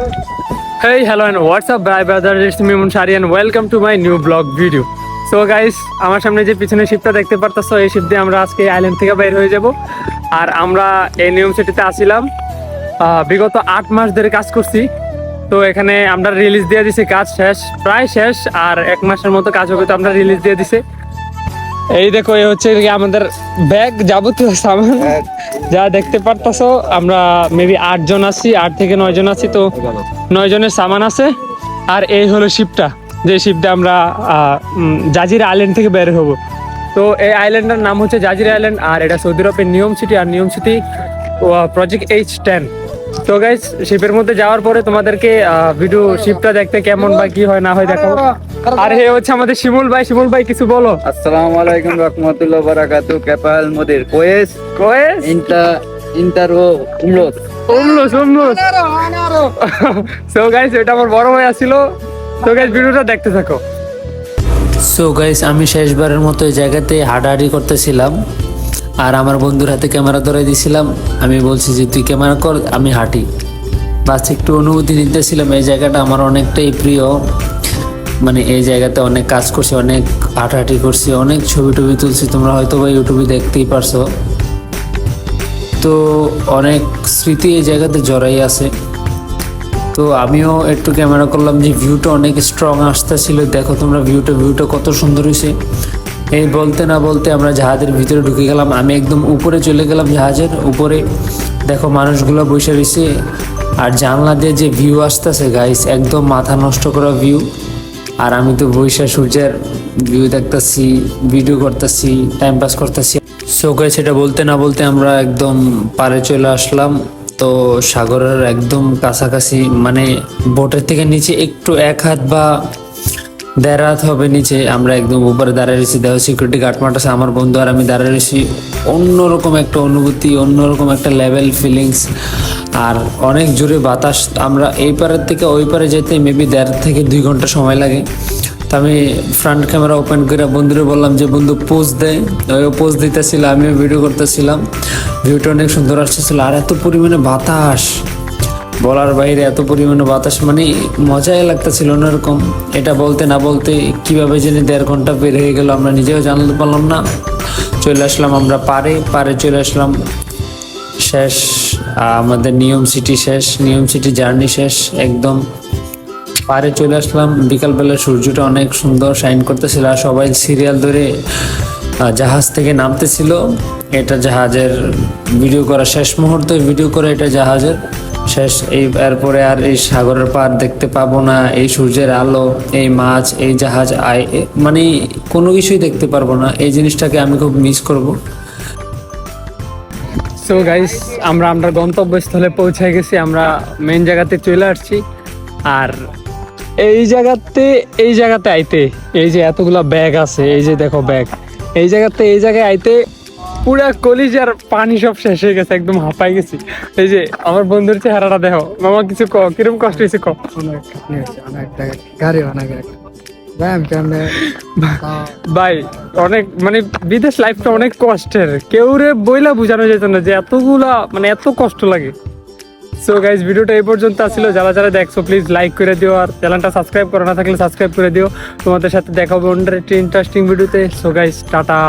Hey, hello and what's up, bye brother? It's me Munshari and welcome to my new vlog video. So guys, আমার সামনে যে পিছনে শিপটা দেখতে পারতাছো এই sheep দিয়ে আমরা আজকে আইল্যান্ড থেকে বাইরে হয়ে যাব। আর আমরা এই নিয়ম সিটিতে আসিলাম বিগত 8 মাস ধরে কাজ করছি। তো এখানে আমরা রিলিজ দিয়ে দিছি, কাজ শেষ, প্রায় শেষ, আর 1 মাসের মতো কাজ হবে, তো আমরা রিলিজ দিয়ে দিছি। এই দেখো, এই হচ্ছে আমাদের ব্যাগ, যাবতীয় সামান যা দেখতে পারতাছো। আমরা মেবি 8 জন আছি, 8 থেকে 9 জন আছি, তো 9 জনের সামান আছে। আর এই হলো শিপটা, যে শিপটা আমরা জাজিরা আইল্যান্ড থেকে বের হব। তো এই আইল্যান্ডের নাম হচ্ছে জাজিরা আইল্যান্ড, আর এটা সৌদি আরবের নিয়ম সিটি, আর নিয়ম সিটি প্রজেক্ট H10। তো গাইস, শিপের মধ্যে যাওয়ার পরে তোমাদেরকে ভিডিও শিপটা দেখতে কেমন বা কি হয় না হয় দেখাবো। আর হে হচ্ছে আমাদের শিমুল ভাই। শিমুল ভাই, কিছু বলো। আসসালামু আলাইকুম রাহমাতুল্লাহি ওয়া বারাকাতুহু। কেপাল মুদির কোয়েস ইন্টারো উমরত সো গাইস, এটা আমার বড় ভাই আছিল। তো গাইস, ভিডিওটা দেখতে থাকো। সো গাইস, আমি শেষবারের মতো এই জায়গাতে হাঁটাহাঁটি করতেছিলাম, আর আমার বন্ধুর হাতে ক্যামেরা ধরে দিয়েছিলাম। আমি বলছি যে তুই ক্যামেরা কর, আমি হাঁটি। বাস একটু অনুভূতি নিতেছিলাম। এই জায়গাটা আমার অনেকটাই প্রিয়, মানে এই জায়গাতে অনেক কাজ করছি, অনেক হাঁটাহাঁটি করছি, অনেক ছবি টবি তুলছি। তোমরা হয়তো বা ইউটিউবে দেখতেই পারছো। তো অনেক স্মৃতি এই জায়গাতে জড়াই আছে। তো আমিও একটু ক্যামেরা করলাম, যে ভিউটা অনেক স্ট্রং আসতেছিল। দেখো তোমরা ভিউটা কত সুন্দর হয়েছে। এই বলতে না বলতে আমরা জাহাজের ভিতরে ঢুকে গেলাম। আমি একদম উপরে চলে গেলাম, জাহাজের উপরে। দেখো মানুষগুলো বসে রয়েছে, আর জানলা দিয়ে যে ভিউ আসতেছে গাইস, একদম মাথা নষ্ট করা ভিউ। আর আমি তো বৈশা সূর্যের ভিউ দেখতেছি, ভিডিও করতেছি, টাইম পাস করতেছি। সো গাইস, সেটা বলতে না বলতে আমরা একদম পাড়ে চলে আসলাম। তো সাগরের একদম কাছাকাছি, মানে বোটের থেকে নিচে একটু 1 হাত বা 1.5 হাত হবে নিচে। আমরা একদম উপরে দাঁড়িয়ে রয়েছি। দেখো সিকিউরিটি গার্ড মারতেছে, আমার বন্ধু আর আমি দাঁড়িয়ে রয়েছি। অন্যরকম একটা অনুভূতি, অন্যরকম একটা লেভেল ফিলিংস, আর অনেক জোরে বাতাস। আমরা এই পারের থেকে ওই পারে যেতে মেবি 1.5 থেকে 2 ঘন্টা সময় লাগে। তো আমি ফ্রন্ট ক্যামেরা ওপেন করে বন্ধুরে বললাম যে বন্ধু পোজ দেয়। ওই পোজ দিতেছিল, আমিও ভিডিও করতেছিলাম। ভিউটা অনেক সুন্দর আসতেছিল, আর এত পরিমাণে বাতাস বলার বাইরে, এত পরিমাণে বাতাস, মানে মজাই লাগতেছিল অন্যরকম। এটা বলতে না বলতে কিভাবে জানি 1.5 ঘন্টা বের হয়ে গেল, আমরা নিজেও জানতে পারলাম না। চলে আসলাম আমরা পারে চলে আসলাম। শেষ আমাদের নিয়ম সিটি শেষ, নিয়ম সিটি জার্নি শেষ, একদম পারে চলে আসলাম। বিকালবেলা সূর্যটা অনেক সুন্দর শাইন করতেছিল, আর সবাই সিরিয়াল ধরে জাহাজ থেকে নামতেছিল। এটা জাহাজের ভিডিও করা শেষ মুহূর্তে, ভিডিও করে এটা জাহাজের শেষ। এরপরে আর এই সাগরের পার দেখতে পাবো না, এই সূর্যের আলো, এই মাছ, এই জাহাজ মানে কোনো কিছুই দেখতে পারবো না। এই জিনিসটাকে আমি খুব মিস করব। সো গাইস, আমরা গন্তব্যস্থলে পৌঁছে গেছি। আমরা মেন জায়গাতে চলে আসছি। আর এই জায়গাতে আইতে, এই যে এতগুলা ব্যাগ আছে, এই যে দেখো ব্যাগ, এই জায়গায় আইতে পুরা কলিজার পানি সব শেষ হয়ে গেছে, একদম হাঁপাই গেছি। এই যে আমার বন্ধুর চেহারাটা দেখো। মামা, কিছু কিরকম কষ্ট হয়েছে? ভাই, অনেক, মানে বিদেশ লাইফটা অনেক কষ্টের, কেউ রে বইলা বুঝানো যেত না যে এতগুলা, মানে এত কষ্ট লাগে। সো গাইস, ভিডিওটা এই পর্যন্ত ছিল। যারা দেখছো প্লিজ লাইক করে দিও, আর চ্যানেলটা সাবস্ক্রাইব করা না থাকলে সাবস্ক্রাইব করে দিও। তোমাদের সাথে দেখা হবে অন্য একটি ইন্টারেস্টিং ভিডিওতে। So guys, tata.